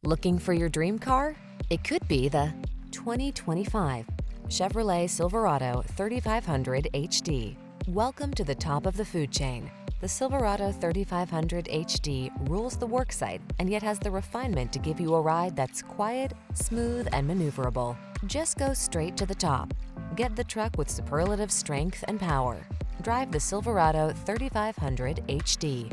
Looking for your dream car? It could be the 2025 Chevrolet Silverado 3500 HD. Welcome to the top of the food chain. The Silverado 3500 HD rules the worksite and yet has the refinement to give you a ride that's quiet, smooth, and maneuverable. Just go straight to the top. Get the truck with superlative strength and power. Drive the Silverado 3500 HD.